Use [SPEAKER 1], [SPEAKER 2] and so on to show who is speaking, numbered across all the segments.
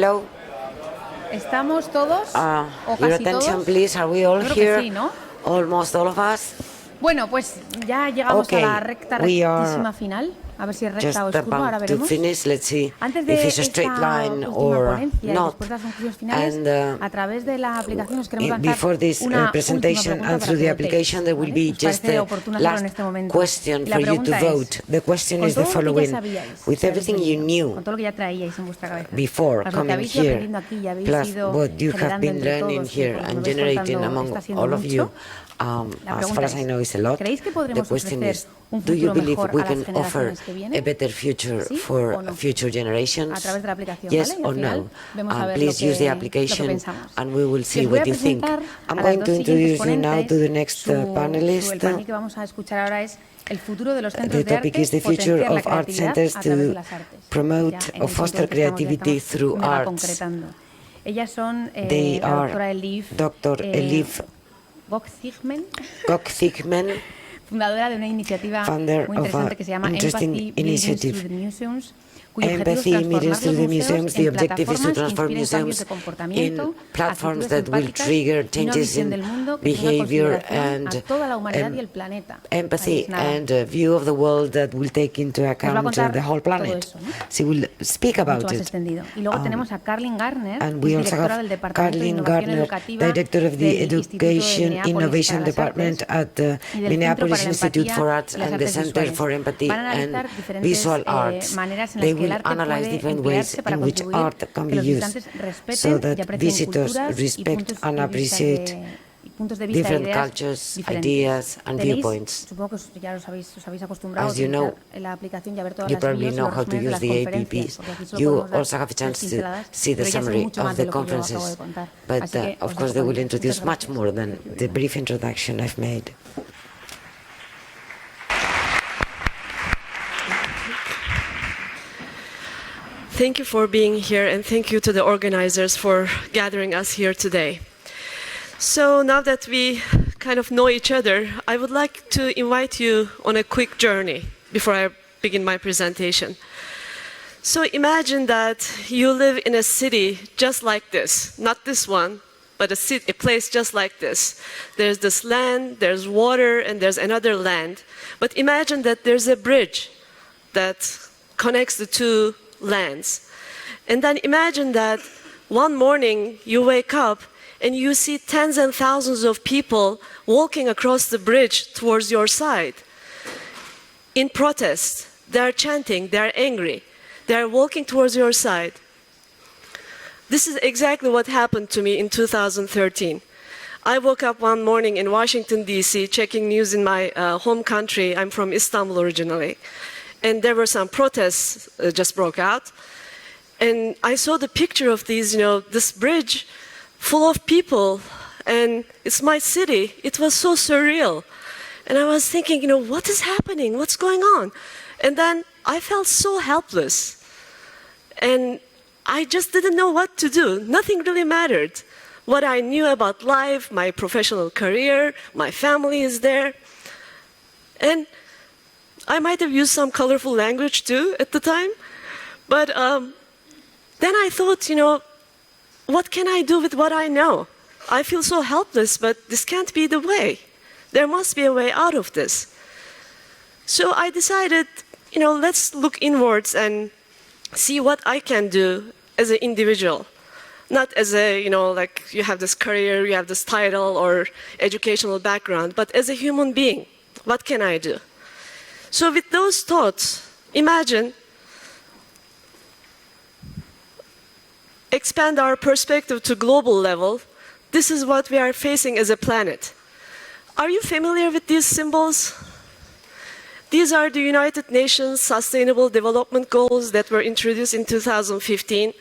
[SPEAKER 1] Hello.
[SPEAKER 2] ¿Estamos todos? ¿O
[SPEAKER 1] Your
[SPEAKER 2] casi
[SPEAKER 1] attention,
[SPEAKER 2] todos?
[SPEAKER 1] please. Are we all
[SPEAKER 2] Yo creo
[SPEAKER 1] here?
[SPEAKER 2] que sí, ¿no?
[SPEAKER 1] Almost all of us.
[SPEAKER 2] Bueno, pues ya llegamos
[SPEAKER 1] Okay,
[SPEAKER 2] a la rectísima final. A ver si es
[SPEAKER 1] Just
[SPEAKER 2] recta o es curva, ahora
[SPEAKER 1] about to
[SPEAKER 2] veremos.
[SPEAKER 1] finish. Let's see
[SPEAKER 2] Antes de
[SPEAKER 1] if it's a straight
[SPEAKER 2] esta
[SPEAKER 1] line
[SPEAKER 2] última
[SPEAKER 1] or
[SPEAKER 2] ponencia y
[SPEAKER 1] not.
[SPEAKER 2] después de las conclusiones finales,
[SPEAKER 1] And
[SPEAKER 2] a través de la aplicación os queremos lanzar
[SPEAKER 1] before this
[SPEAKER 2] una
[SPEAKER 1] presentation
[SPEAKER 2] última
[SPEAKER 1] and
[SPEAKER 2] pregunta
[SPEAKER 1] through the
[SPEAKER 2] para que
[SPEAKER 1] application, there will
[SPEAKER 2] votéis,
[SPEAKER 1] be
[SPEAKER 2] ¿vale?
[SPEAKER 1] just
[SPEAKER 2] ¿Os parece
[SPEAKER 1] a
[SPEAKER 2] oportuno hacerlo en
[SPEAKER 1] last
[SPEAKER 2] este momento?
[SPEAKER 1] question
[SPEAKER 2] Y la
[SPEAKER 1] for you to
[SPEAKER 2] pregunta es,
[SPEAKER 1] vote. The question
[SPEAKER 2] con
[SPEAKER 1] is the
[SPEAKER 2] todo lo que ya
[SPEAKER 1] following:
[SPEAKER 2] sabíais,
[SPEAKER 1] with everything you knew
[SPEAKER 2] con todo lo que ya traíais en vuestra cabeza,
[SPEAKER 1] before
[SPEAKER 2] más lo que
[SPEAKER 1] coming
[SPEAKER 2] habéis ido
[SPEAKER 1] here,
[SPEAKER 2] aprendiendo aquí y habéis
[SPEAKER 1] plus
[SPEAKER 2] ido
[SPEAKER 1] what you have
[SPEAKER 2] generando
[SPEAKER 1] been
[SPEAKER 2] entre
[SPEAKER 1] learning
[SPEAKER 2] todos, y
[SPEAKER 1] here
[SPEAKER 2] por lo que
[SPEAKER 1] and
[SPEAKER 2] me vais
[SPEAKER 1] generating
[SPEAKER 2] contando
[SPEAKER 1] among
[SPEAKER 2] está siendo
[SPEAKER 1] all of you,
[SPEAKER 2] mucho. La
[SPEAKER 1] as
[SPEAKER 2] pregunta
[SPEAKER 1] far as I know, is a lot.
[SPEAKER 2] ¿creéis que
[SPEAKER 1] The
[SPEAKER 2] podremos
[SPEAKER 1] question
[SPEAKER 2] ofrecer
[SPEAKER 1] is,
[SPEAKER 2] un
[SPEAKER 1] do you
[SPEAKER 2] futuro
[SPEAKER 1] believe
[SPEAKER 2] mejor
[SPEAKER 1] we
[SPEAKER 2] a las
[SPEAKER 1] can offer
[SPEAKER 2] generaciones que vienen?
[SPEAKER 1] a better future
[SPEAKER 2] ¿Sí
[SPEAKER 1] for
[SPEAKER 2] o no?
[SPEAKER 1] future generations?
[SPEAKER 2] A través de la aplicación,
[SPEAKER 1] Yes
[SPEAKER 2] ¿vale? Y
[SPEAKER 1] or
[SPEAKER 2] al final
[SPEAKER 1] no?
[SPEAKER 2] vemos a ver
[SPEAKER 1] Please
[SPEAKER 2] lo
[SPEAKER 1] use the
[SPEAKER 2] que
[SPEAKER 1] application
[SPEAKER 2] pensamos.
[SPEAKER 1] and we will
[SPEAKER 2] Y
[SPEAKER 1] see
[SPEAKER 2] os voy
[SPEAKER 1] what
[SPEAKER 2] a
[SPEAKER 1] you think.
[SPEAKER 2] presentar
[SPEAKER 1] I'm
[SPEAKER 2] a las
[SPEAKER 1] going
[SPEAKER 2] dos
[SPEAKER 1] to
[SPEAKER 2] siguientes
[SPEAKER 1] introduce you now to the
[SPEAKER 2] ponentes.
[SPEAKER 1] next
[SPEAKER 2] El
[SPEAKER 1] panelist.
[SPEAKER 2] panel que vamos a escuchar ahora es el futuro de los centros
[SPEAKER 1] The
[SPEAKER 2] de
[SPEAKER 1] topic
[SPEAKER 2] arte,
[SPEAKER 1] is the future
[SPEAKER 2] potenciar la
[SPEAKER 1] of art
[SPEAKER 2] creatividad
[SPEAKER 1] centers
[SPEAKER 2] a través de
[SPEAKER 1] to
[SPEAKER 2] las artes.
[SPEAKER 1] promote
[SPEAKER 2] Ya en
[SPEAKER 1] or
[SPEAKER 2] el
[SPEAKER 1] foster
[SPEAKER 2] punto en el que
[SPEAKER 1] creativity
[SPEAKER 2] estamos
[SPEAKER 1] through
[SPEAKER 2] mega
[SPEAKER 1] arts.
[SPEAKER 2] concretando. Ellas son
[SPEAKER 1] They
[SPEAKER 2] la
[SPEAKER 1] are
[SPEAKER 2] doctora Elif,
[SPEAKER 1] Dr. Elif
[SPEAKER 2] Gokcigdem,
[SPEAKER 1] Gokcigdem,
[SPEAKER 2] fundadora de una iniciativa
[SPEAKER 1] founder
[SPEAKER 2] muy
[SPEAKER 1] of
[SPEAKER 2] interesante
[SPEAKER 1] an
[SPEAKER 2] que se llama
[SPEAKER 1] interesting
[SPEAKER 2] Empathy Buildings
[SPEAKER 1] initiative.
[SPEAKER 2] through the Museums, cuyo
[SPEAKER 1] Empathy
[SPEAKER 2] objetivo es
[SPEAKER 1] meetings
[SPEAKER 2] transformar
[SPEAKER 1] through the
[SPEAKER 2] los museos
[SPEAKER 1] museums. The
[SPEAKER 2] en
[SPEAKER 1] objective is to
[SPEAKER 2] plataformas que
[SPEAKER 1] transform
[SPEAKER 2] inspiren cambios
[SPEAKER 1] museums
[SPEAKER 2] de comportamiento,
[SPEAKER 1] in platforms
[SPEAKER 2] actitudes
[SPEAKER 1] that will
[SPEAKER 2] empáticas
[SPEAKER 1] trigger
[SPEAKER 2] y una
[SPEAKER 1] changes
[SPEAKER 2] visión
[SPEAKER 1] in
[SPEAKER 2] del mundo que tenga
[SPEAKER 1] behavior
[SPEAKER 2] consideración a
[SPEAKER 1] and
[SPEAKER 2] toda la humanidad y el planeta.
[SPEAKER 1] empathy
[SPEAKER 2] Ahí es nada.
[SPEAKER 1] and a view of the world that will take into
[SPEAKER 2] Os va a
[SPEAKER 1] account
[SPEAKER 2] contar
[SPEAKER 1] the whole
[SPEAKER 2] todo
[SPEAKER 1] planet.
[SPEAKER 2] eso, ¿no?
[SPEAKER 1] She will speak
[SPEAKER 2] Mucho
[SPEAKER 1] about
[SPEAKER 2] más
[SPEAKER 1] it.
[SPEAKER 2] extendido. Y luego tenemos a Karleen Gardner,
[SPEAKER 1] And
[SPEAKER 2] que
[SPEAKER 1] we
[SPEAKER 2] es
[SPEAKER 1] also
[SPEAKER 2] directora
[SPEAKER 1] have
[SPEAKER 2] del Departamento de
[SPEAKER 1] Karleen
[SPEAKER 2] Innovación
[SPEAKER 1] Gardner,
[SPEAKER 2] Educativa
[SPEAKER 1] Director of the
[SPEAKER 2] del Instituto de
[SPEAKER 1] Education
[SPEAKER 2] Minneapolis
[SPEAKER 1] Innovation
[SPEAKER 2] para las
[SPEAKER 1] Department
[SPEAKER 2] Artes
[SPEAKER 1] at the
[SPEAKER 2] y del
[SPEAKER 1] Minneapolis
[SPEAKER 2] Centro para la
[SPEAKER 1] Institute
[SPEAKER 2] Empatía
[SPEAKER 1] for Arts
[SPEAKER 2] y las
[SPEAKER 1] and the
[SPEAKER 2] Artes
[SPEAKER 1] Center
[SPEAKER 2] Visuales.
[SPEAKER 1] for Empathy
[SPEAKER 2] Van a
[SPEAKER 1] and
[SPEAKER 2] analizar diferentes
[SPEAKER 1] Visual Arts.
[SPEAKER 2] maneras en
[SPEAKER 1] They
[SPEAKER 2] las que el
[SPEAKER 1] will
[SPEAKER 2] arte
[SPEAKER 1] analyze
[SPEAKER 2] puede
[SPEAKER 1] different ways
[SPEAKER 2] emplearse para
[SPEAKER 1] in which
[SPEAKER 2] contribuir
[SPEAKER 1] art can
[SPEAKER 2] que
[SPEAKER 1] be
[SPEAKER 2] los
[SPEAKER 1] used
[SPEAKER 2] visitantes respeten
[SPEAKER 1] so
[SPEAKER 2] y
[SPEAKER 1] that
[SPEAKER 2] aprecien
[SPEAKER 1] visitors
[SPEAKER 2] culturas y
[SPEAKER 1] respect
[SPEAKER 2] puntos
[SPEAKER 1] and
[SPEAKER 2] de vista
[SPEAKER 1] appreciate
[SPEAKER 2] y puntos de vista e
[SPEAKER 1] different
[SPEAKER 2] ideas
[SPEAKER 1] cultures,
[SPEAKER 2] diferentes.
[SPEAKER 1] ideas and
[SPEAKER 2] Tenéis,
[SPEAKER 1] viewpoints.
[SPEAKER 2] supongo que ya os habéis acostumbrado a
[SPEAKER 1] As you
[SPEAKER 2] utilizar
[SPEAKER 1] know,
[SPEAKER 2] en la aplicación y a ver todas
[SPEAKER 1] you
[SPEAKER 2] las
[SPEAKER 1] probably
[SPEAKER 2] vídeos y
[SPEAKER 1] know
[SPEAKER 2] los
[SPEAKER 1] how to
[SPEAKER 2] resúmenes de
[SPEAKER 1] use
[SPEAKER 2] las
[SPEAKER 1] the
[SPEAKER 2] conferencias,
[SPEAKER 1] APPs.
[SPEAKER 2] porque aquí solo
[SPEAKER 1] You
[SPEAKER 2] podemos dar
[SPEAKER 1] also have a
[SPEAKER 2] las
[SPEAKER 1] chance to
[SPEAKER 2] pinceladas,
[SPEAKER 1] see the
[SPEAKER 2] pero ellas son
[SPEAKER 1] summary
[SPEAKER 2] mucho
[SPEAKER 1] of
[SPEAKER 2] más
[SPEAKER 1] the
[SPEAKER 2] de lo que yo acabo de
[SPEAKER 1] conferences.
[SPEAKER 2] contar.
[SPEAKER 1] But
[SPEAKER 2] Así que
[SPEAKER 1] of
[SPEAKER 2] os
[SPEAKER 1] course
[SPEAKER 2] dejo
[SPEAKER 1] they
[SPEAKER 2] con
[SPEAKER 1] will
[SPEAKER 2] ellas.
[SPEAKER 1] introduce
[SPEAKER 2] Muchas
[SPEAKER 1] much
[SPEAKER 2] gracias.
[SPEAKER 1] more than the brief introduction I've made.
[SPEAKER 3] Thank you for being here, and thank you to the organizers for gathering us here today. So now that we kind of know each other, I would like to invite you on a quick journey before I begin my presentation. So imagine that you live in a city just like this, not this one, but a place just like this. There's this land, there's water, and there's another land. But imagine that there's a bridge that connects the two lands. And then imagine that one morning you wake up and you see tens and thousands of people walking across the bridge towards your side. In protest, they're chanting, they're angry, they're walking towards your side. This is exactly what happened to me in 2013. I woke up one morning in Washington, D.C., checking news in my home country. I'm from Istanbul originally. And there were some protests just broke out. And I saw the picture of these, this bridge full of people, and it's my city. It was so surreal. And I was thinking, what is happening? What's going on? And then I felt so helpless. And I just didn't know what to do. Nothing really mattered. What I knew about life, my professional career, my family is there. And I might have used some colorful language too at the time. But then I thought, what can I do with what I know? I feel so helpless, but this can't be the way. There must be a way out of this. So I decided, let's look inwards and see what I can do as an individual. Not as a, like you have this career, you have this title or educational background, but as a human being, what can I do? So with those thoughts, imagine, expand our perspective to global level. This is what we are facing as a planet. Are you familiar with these symbols? These are the United Nations Sustainable Development Goals that were introduced in 2015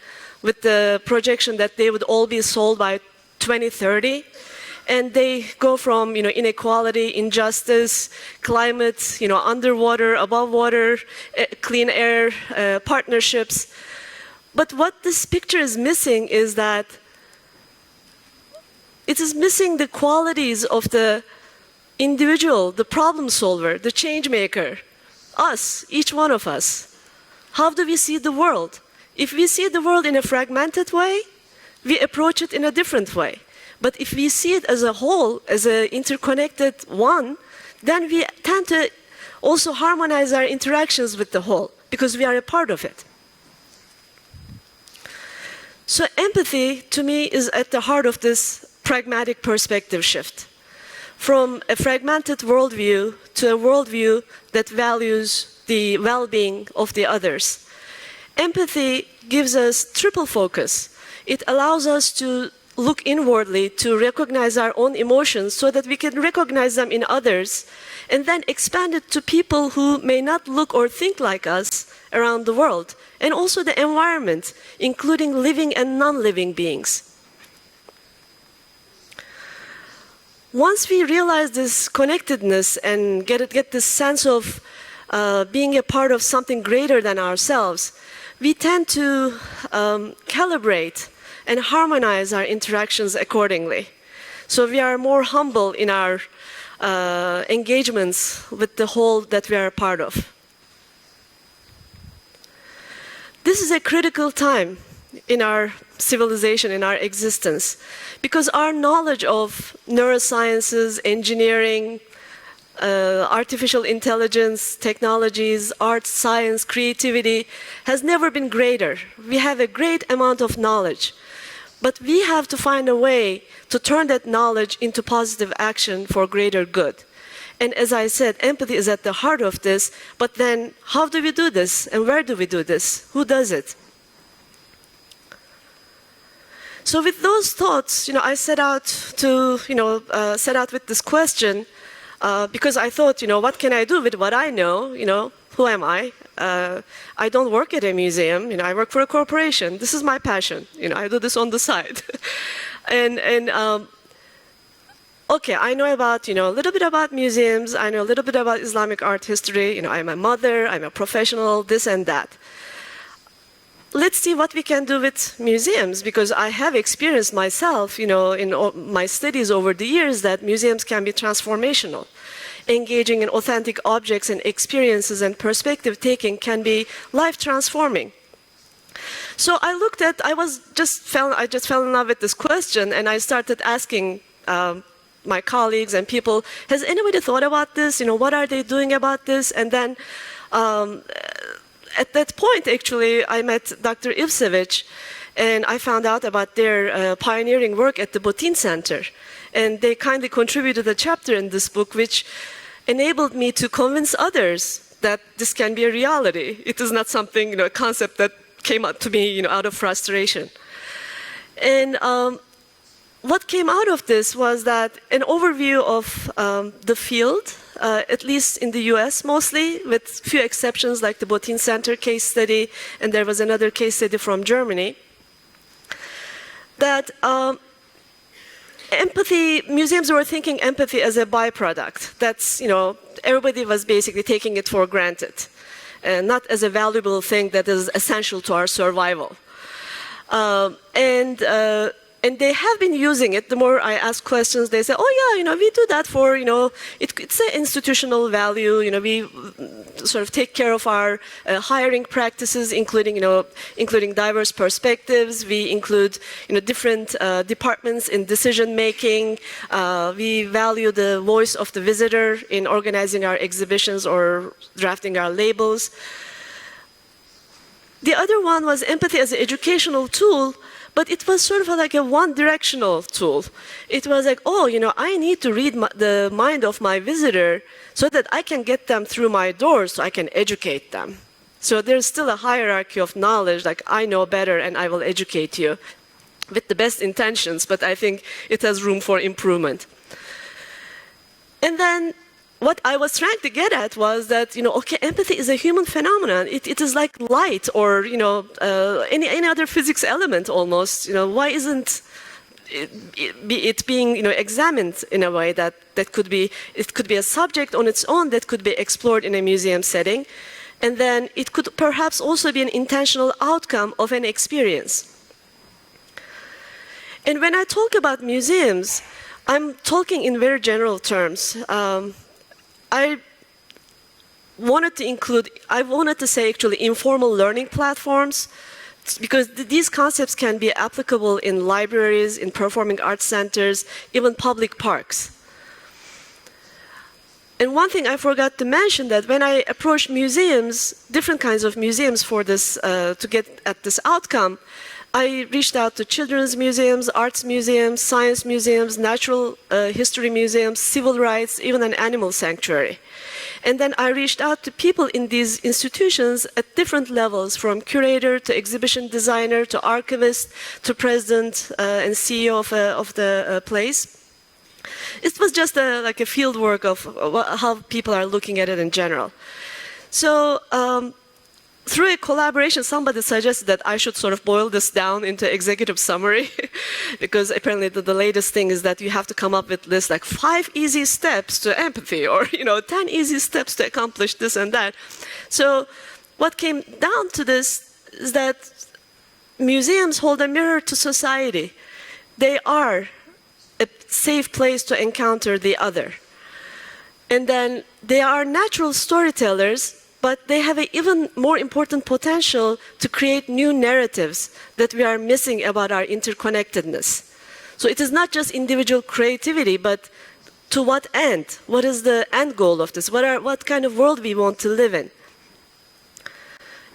[SPEAKER 3] with the projection that they would all be solved by 2030. And they go from, inequality, injustice, climate, underwater, above water, clean air, partnerships. But what this picture is missing is that it is missing the qualities of the individual, the problem solver, the change maker, us, each one of us. How do we see the world? If we see the world in a fragmented way, we approach it in a different way. But if we see it as a whole, as an interconnected one, then we tend to also harmonize our interactions with the whole, because we are a part of it. So empathy, to me, is at the heart of this pragmatic perspective shift. From a fragmented worldview to a worldview that values the well-being of the others. Empathy gives us triple focus. It allows us to look inwardly, to recognize our own emotions so that we can recognize them in others, and then expand it to people who may not look or think like us around the world, and also the environment, including living and non-living beings. Once we realize this connectedness and get this sense of being a part of something greater than ourselves, we tend to calibrate and harmonize our interactions accordingly. So we are more humble in our engagements with the whole that we are a part of. This is a critical time in our civilization, in our existence, because our knowledge of neurosciences, engineering, artificial intelligence, technologies, art, science, creativity has never been greater. We have a great amount of knowledge, but we have to find a way to turn that knowledge into positive action for greater good. And as I said, empathy is at the heart of this, but then how do we do this? And where do we do this? Who does it? So with those thoughts, I set out with this question because I thought, what can I do with what I know? Who am I? I don't work at a museum. I work for a corporation. This is my passion. I do this on the side. Okay, I know about, a little bit about museums. I know a little bit about Islamic art history. I'm a mother. I'm a professional. This and that. Let's see what we can do with museums, because I have experienced myself, in my studies over the years, that museums can be transformational. Engaging in authentic objects and experiences and perspective taking can be life transforming. So I just fell in love with this question, and I started asking my colleagues and people, has anybody thought about this? What are they doing about this? And then at that point, actually, I met Dr. Ivsevic, and I found out about their pioneering work at the Botín Center. And they kindly contributed a chapter in this book, which enabled me to convince others that this can be a reality. It is not something, a concept that came up to me, out of frustration. And what came out of this was that an overview of the field, at least in the US mostly, with few exceptions like the Botín Center case study, and there was another case study from Germany, that empathy, museums were thinking empathy as a byproduct. That's, everybody was basically taking it for granted, and not as a valuable thing that is essential to our survival. And they have been using it. The more I ask questions, they say, oh yeah, we do that for, it's an institutional value. We sort of take care of our hiring practices, including diverse perspectives. We include, different departments in decision making. We value the voice of the visitor in organizing our exhibitions or drafting our labels. The other one was empathy as an educational tool, but it was sort of like a one-directional tool. It was like, I need to read the mind of my visitor so that I can get them through my doors so I can educate them. So there's still a hierarchy of knowledge, like I know better and I will educate you with the best intentions, but I think it has room for improvement. And then what I was trying to get at was that, empathy is a human phenomenon. It is like light or, any other physics element almost. Why isn't it being, examined in a way that it could be a subject on its own that could be explored in a museum setting. And then it could perhaps also be an intentional outcome of an experience. And when I talk about museums, I'm talking in very general terms. I wanted to say actually informal learning platforms because these concepts can be applicable in libraries, in performing arts centers, even public parks. And one thing I forgot to mention, that when I approached museums, different kinds of museums for this, to get at this outcome, I reached out to children's museums, arts museums, science museums, natural history museums, civil rights, even an animal sanctuary. And then I reached out to people in these institutions at different levels, from curator to exhibition designer to archivist to president and CEO of the place. It was just like a field work of how people are looking at it in general. So through a collaboration, somebody suggested that I should sort of boil this down into executive summary, because apparently the latest thing is that you have to come up with this like 5 easy steps to empathy, or 10 easy steps to accomplish this and that. So what came down to this is that museums hold a mirror to society. They are a safe place to encounter the other. And then they are natural storytellers, but they have an even more important potential to create new narratives that we are missing about our interconnectedness. So it is not just individual creativity, but to what end? What is the end goal of this? What kind of world we want to live in?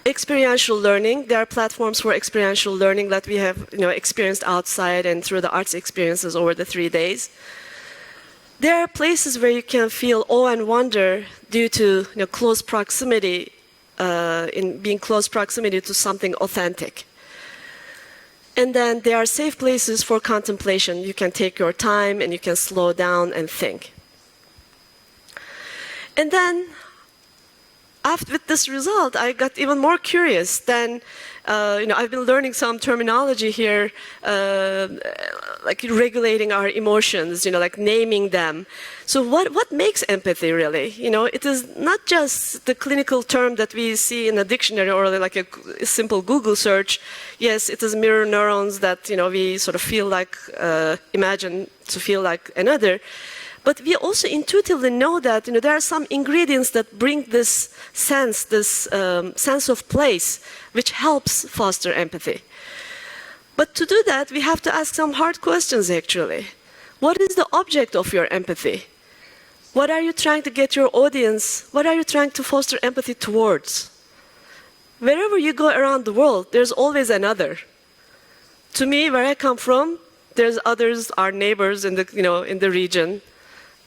[SPEAKER 3] Experiential learning. There are platforms for experiential learning that we have experienced outside and through the arts experiences over the 3 days. There are places where you can feel awe and wonder due to close proximity, in being close proximity to something authentic. And then there are safe places for contemplation. You can take your time and you can slow down and think. And then, with this result, I got even more curious. Then, I've been learning some terminology here, like regulating our emotions, like naming them. So what makes empathy really? It is not just the clinical term that we see in a dictionary or like a simple Google search. Yes, it is mirror neurons that, we sort of feel like, imagine to feel like another. But we also intuitively know that there are some ingredients that bring this sense of place, which helps foster empathy. But to do that, we have to ask some hard questions, actually. What is the object of your empathy? What are you trying to get your audience? What are you trying to foster empathy towards? Wherever you go around the world, there's always another. To me, where I come from, there's others, our neighbors in the region.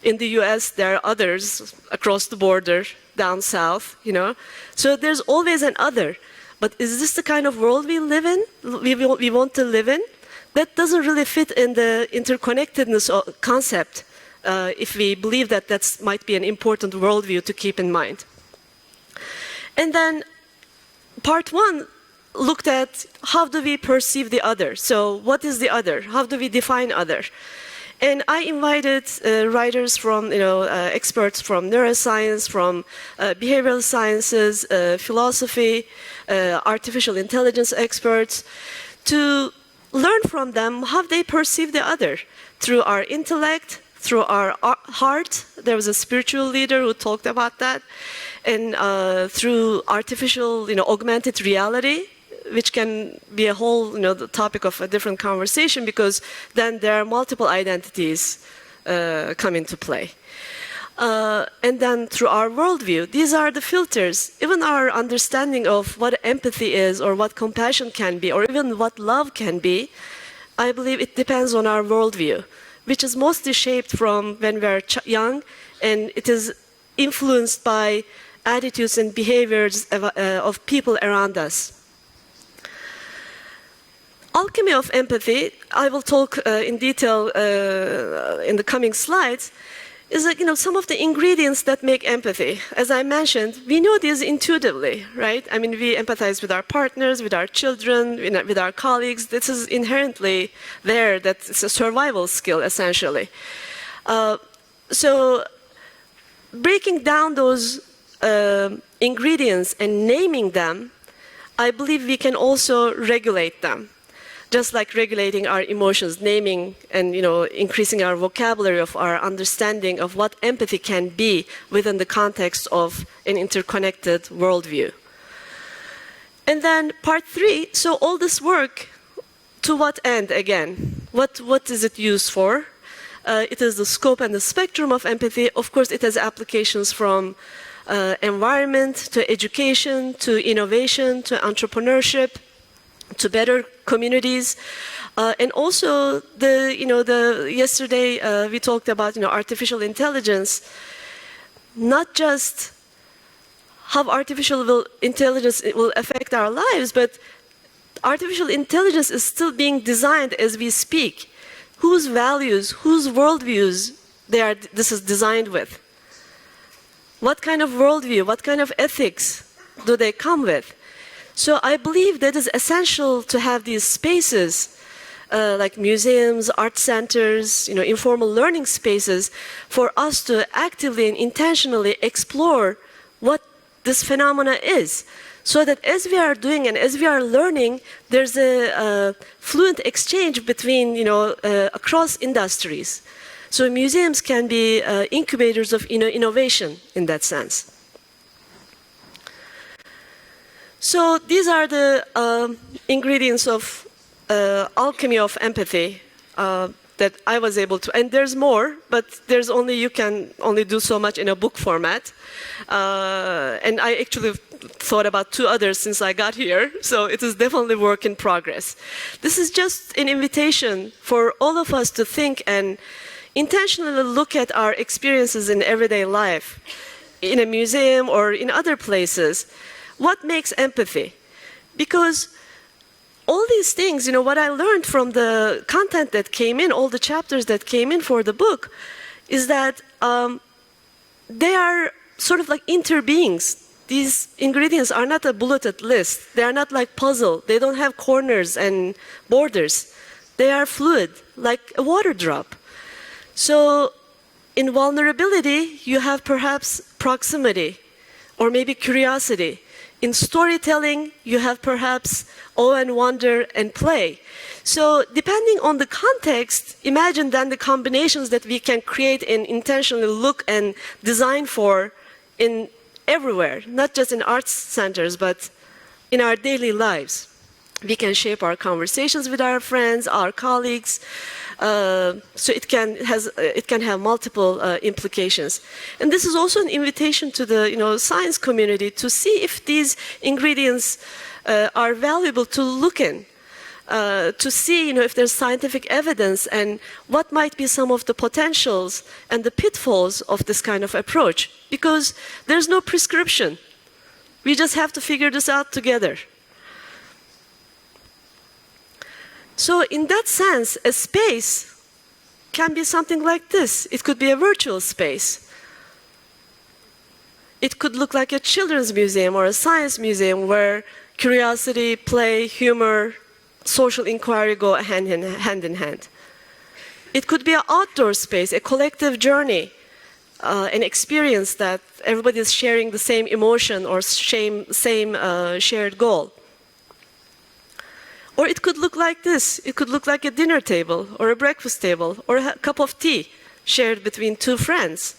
[SPEAKER 3] In the US, there are others across the border, down south, So there's always an other. But is this the kind of world we live in, we want to live in? That doesn't really fit in the interconnectedness concept, if we believe that that might be an important worldview to keep in mind. And then part 1 looked at how do we perceive the other? So what is the other? How do we define other? And I invited writers from, experts from neuroscience, from behavioral sciences, philosophy, artificial intelligence experts, to learn from them how they perceive the other through our intellect, through our heart. There was a spiritual leader who talked about that, and through artificial, augmented reality, which can be a whole, the topic of a different conversation, because then there are multiple identities come into play. And then through our worldview, these are the filters. Even our understanding of what empathy is, or what compassion can be, or even what love can be, I believe it depends on our worldview, which is mostly shaped from when we are young, and it is influenced by attitudes and behaviors of people around us. Alchemy of empathy, I will talk in detail in the coming slides, is like, some of the ingredients that make empathy. As I mentioned, we know these intuitively, right? I mean, we empathize with our partners, with our children, with our colleagues. This is inherently there, that it's a survival skill, essentially. So breaking down those ingredients and naming them, I believe we can also regulate them. Just like regulating our emotions, naming and increasing our vocabulary of our understanding of what empathy can be within the context of an interconnected worldview. And then part 3, so all this work, to what end again? What is it used for? It is the scope and the spectrum of empathy. Of course, it has applications from environment to education to innovation to entrepreneurship to better communities. And also, yesterday we talked about artificial intelligence, not just how artificial intelligence will affect our lives, but artificial intelligence is still being designed as we speak. Whose values, whose worldviews this is designed with? What kind of worldview, what kind of ethics do they come with? So I believe that it's essential to have these spaces like museums, art centers, informal learning spaces for us to actively and intentionally explore what this phenomena is. So that as we are doing and as we are learning, there's a fluent exchange between, across industries. So museums can be incubators of innovation in that sense. So these are the ingredients of alchemy of empathy that I was able to, and there's more, but you can only do so much in a book format. And I actually thought about 2 others since I got here, so it is definitely work in progress. This is just an invitation for all of us to think and intentionally look at our experiences in everyday life, in a museum or in other places. What makes empathy? Because all these things, what I learned from the content that came in, all the chapters that came in for the book, is that they are sort of like interbeings. These ingredients are not a bulleted list. They are not like puzzle. They don't have corners and borders. They are fluid, like a water drop. So in vulnerability, you have perhaps proximity or maybe curiosity. In storytelling, you have perhaps awe and wonder and play. So depending on the context, imagine then the combinations that we can create and intentionally look and design for in everywhere, not just in arts centers, but in our daily lives. We can shape our conversations with our friends, our colleagues, so it can have multiple implications. And this is also an invitation to the science community to see if these ingredients are valuable to look in, to see if there's scientific evidence and what might be some of the potentials and the pitfalls of this kind of approach. Because there's no prescription. We just have to figure this out together. So in that sense, a space can be something like this. It could be a virtual space. It could look like a children's museum or a science museum where curiosity, play, humor, social inquiry go hand in hand. It could be an outdoor space, a collective journey, an experience that everybody is sharing the same emotion or same shared goal. Or it could look like this. It could look like a dinner table or a breakfast table or a cup of tea shared between 2 friends.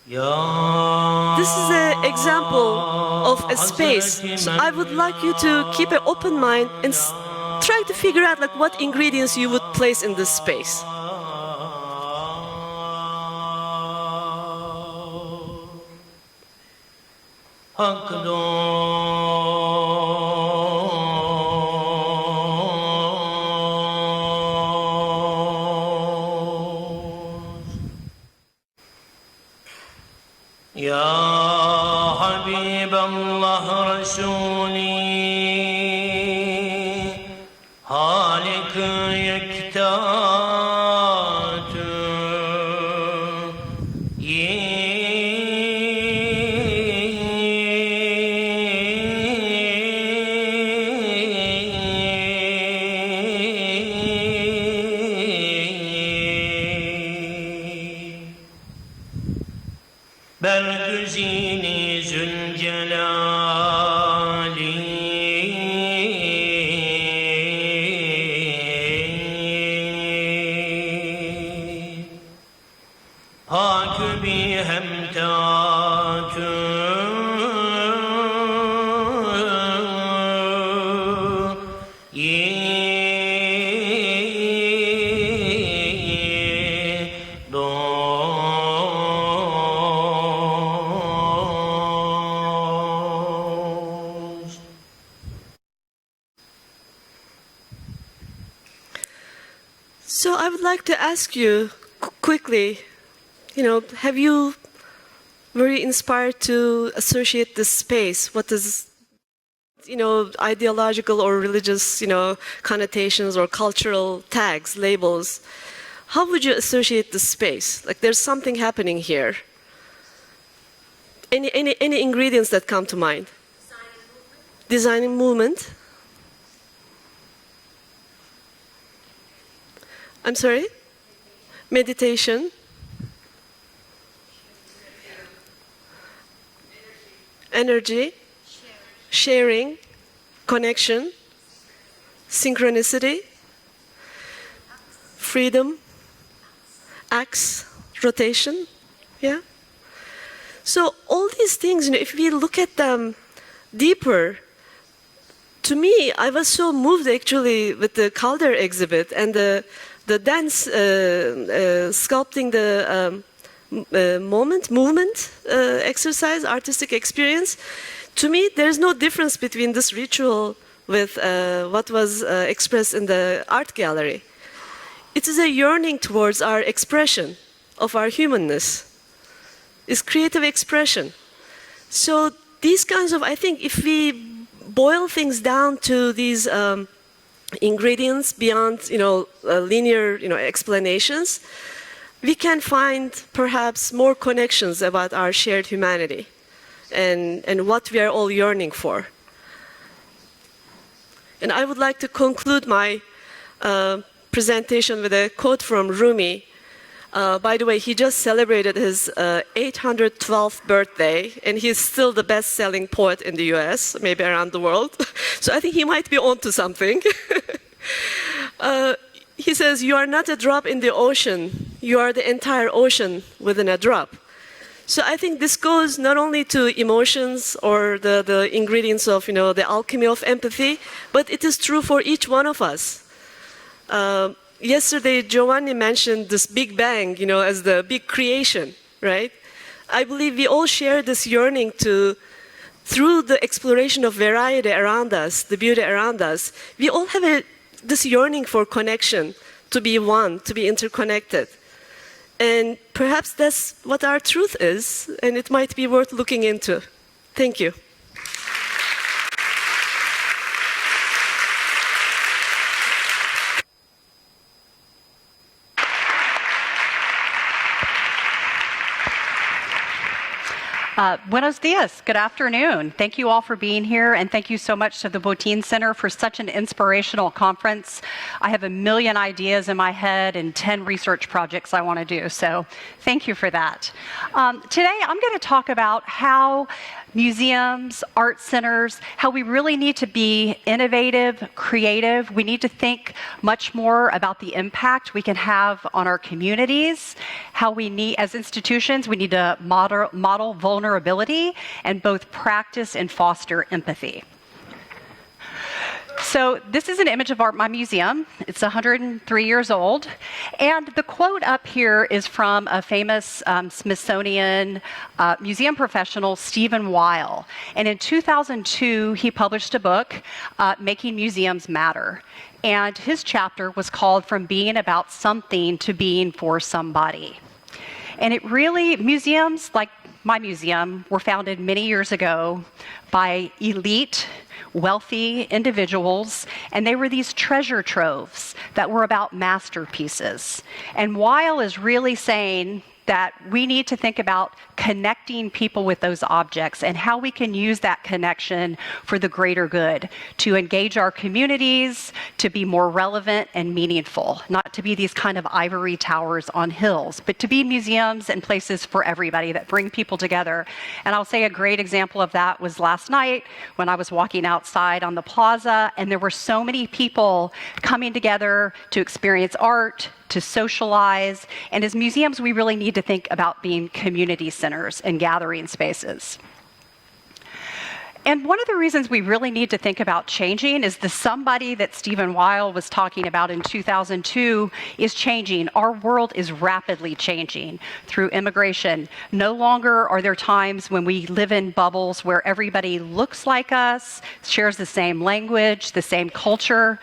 [SPEAKER 3] This is an example of a space. So I would like you to keep an open mind and try to figure out what ingredients you would place in this space.
[SPEAKER 4] Ya Habiballah Resulü Halik-ı yektatü Bergüzini Zülcelali Pakü bi hemtatü
[SPEAKER 3] like to ask you quickly, have you very inspired to associate this space? What does, ideological or religious, connotations or cultural tags, labels, how would you associate this space? Like there's something happening here. Any ingredients that come to mind? Design and movement. I'm sorry? Meditation. Energy. Sharing. Connection. Synchronicity. Freedom. Acts. Rotation. Yeah? So all these things, if we look at them deeper, to me, I was so moved actually with the Calder exhibit and the dance, sculpting the movement exercise, artistic experience. To me, there's no difference between this ritual with what was expressed in the art gallery. It is a yearning towards our expression of our humanness. It's creative expression. So these kinds of, I think, if we boil things down to these ingredients beyond, linear, explanations, we can find perhaps more connections about our shared humanity and what we are all yearning for. And I would like to conclude my presentation with a quote from Rumi. By the way, he just celebrated his 812th birthday, and he's still the best-selling poet in the US, maybe around the world. So I think he might be onto something. He says, "You are not a drop in the ocean, you are the entire ocean within a drop." So I think this goes not only to emotions or the ingredients of, the alchemy of empathy, but it is true for each one of us. Yesterday, Giovanni mentioned this Big Bang, as the big creation, right? I believe we all share this yearning to, through the exploration of variety around us, the beauty around us, we all have this yearning for connection, to be one, to be interconnected. And perhaps that's what our truth is, and it might be worth looking into. Thank you.
[SPEAKER 5] Buenos dias. Good afternoon. Thank you all for being here, and thank you so much to the Botín Center for such an inspirational conference. I have a million ideas in my head and 10 research projects I want to do, so thank you for that. Today I'm going to talk about how museums, art centers, how we really need to be innovative, creative. We need to think much more about the impact we can have on our communities, how we need, as institutions, we need to model vulnerability and both practice and foster empathy. So this is an image of my museum. It's 103 years old. And the quote up here is from a famous Smithsonian museum professional, Stephen Weil. And in 2002, he published a book, Making Museums Matter. And his chapter was called From Being About Something to Being for Somebody. And it really, museums like my museum were founded many years ago by elite, wealthy individuals, and they were these treasure troves that were about masterpieces. And Weil is really saying that we need to think about connecting people with those objects and how we can use that connection for the greater good, to engage our communities, to be more relevant and meaningful, not to be these kind of ivory towers on hills, but to be museums and places for everybody that bring people together. And I'll say a great example of that was last night when I was walking outside on the plaza, and there were so many people coming together to experience art, to socialize. And as museums, we really need to think about being community centers and gathering spaces. And one of the reasons we really need to think about changing is the somebody that Stephen Weil was talking about in 2002 is changing. Our world is rapidly changing through immigration. No longer are there times when we live in bubbles where everybody looks like us, shares the same language, the same culture.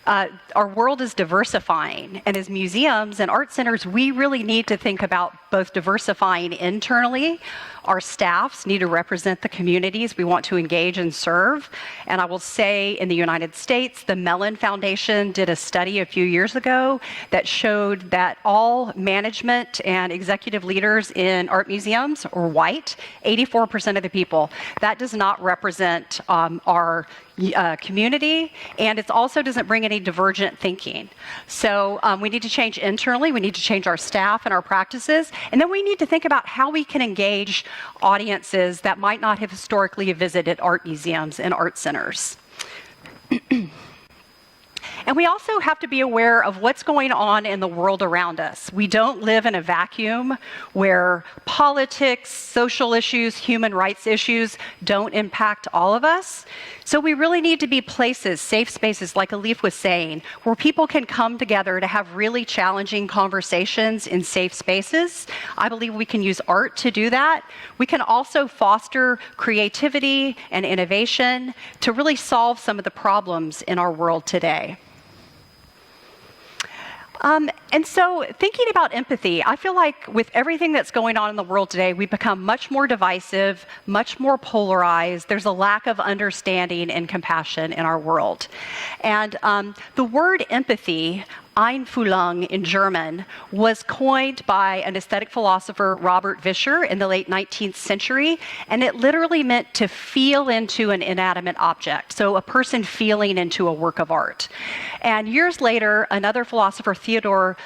[SPEAKER 5] our world is diversifying, and as museums and art centers, we really need to think about both diversifying internally. Our staffs need to represent the communities we want to engage and serve. And I will say in the United States, the Mellon Foundation did a study a few years ago that showed that all management and executive leaders in art museums are white, 84% of the people. That does not represent our community, and it also doesn't bring any divergent thinking. So we need to change internally, we need to change our staff and our practices, and then we need to think about how we can engage audiences that might not have historically visited art museums and art centers. And we also have to be aware of what's going on in the world around us. We don't live in a vacuum where politics, social issues, human rights issues don't impact all of us. So we really need to be places, safe spaces, like Elif was saying, where people can come together to have really challenging conversations in safe spaces. I believe we can use art to do that. We can also foster creativity and innovation to really solve some of the problems in our world today. And so thinking about empathy, I feel like with everything that's going on in the world today, we've become much more divisive, much more polarized. There's a lack of understanding and compassion in our world. And the word empathy, Einfühlung in German, was coined by an aesthetic philosopher, Robert Vischer, in the late 19th century, and it literally meant to feel into an inanimate object, so a person feeling into a work of art. And years later, another philosopher, Theodor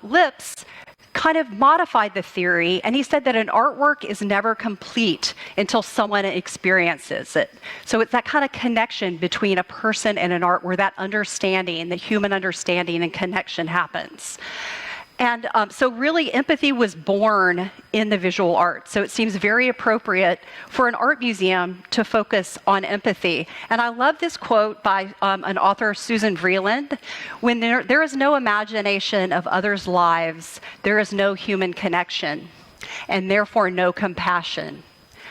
[SPEAKER 5] Lipps, kind of modified the theory, and he said that an artwork is never complete until someone experiences it. So it's that kind of connection between a person and an art where that understanding, the human understanding and connection happens. And so really empathy was born in the visual arts. So it seems very appropriate for an art museum to focus on empathy. And I love this quote by an author, Susan Vreeland: when there is no imagination of others' lives, there is no human connection, and therefore no compassion.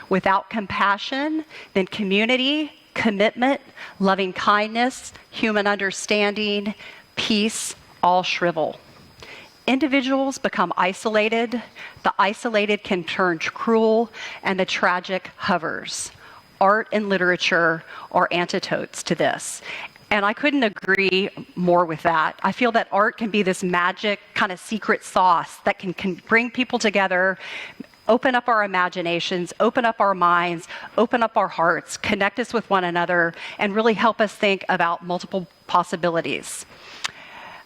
[SPEAKER 5] Without compassion, then community, commitment, loving kindness, human understanding, peace, all shrivel. Individuals become isolated, the isolated can turn cruel, and the tragic hovers. Art and literature are antidotes to this. And I couldn't agree more with that. I feel that art can be this magic kind of secret sauce that can bring people together, open up our imaginations, open up our minds, open up our hearts, connect us with one another, and really help us think about multiple possibilities.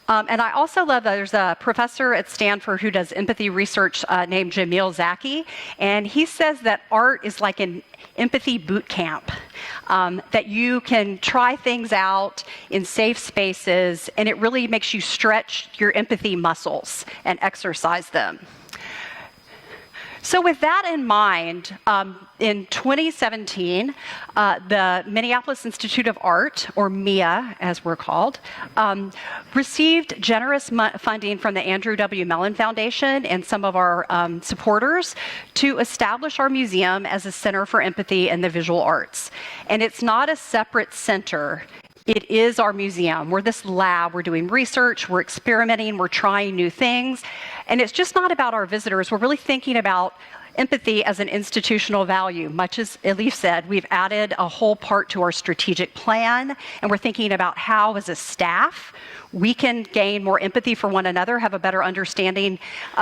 [SPEAKER 5] And I also love that there's a professor at Stanford who does empathy research named Jamil Zaki, and he says that art is like an empathy boot camp, that you can try things out in safe spaces, and it really makes you stretch your empathy muscles and exercise them. So with that in mind, in 2017, the Minneapolis Institute of Art, or MIA as we're called, received generous funding from the Andrew W. Mellon Foundation and some of our supporters to establish our museum as a center for empathy in the visual arts. And it's not a separate center. It is our museum. We're this lab. We're doing research. We're experimenting. We're trying new things. And it's just not about our visitors. We're really thinking about empathy as an institutional value. Much as Elif said, we've added a whole part to our strategic plan, and we're thinking about how, as a staff, we can gain more empathy for one another, have a better understanding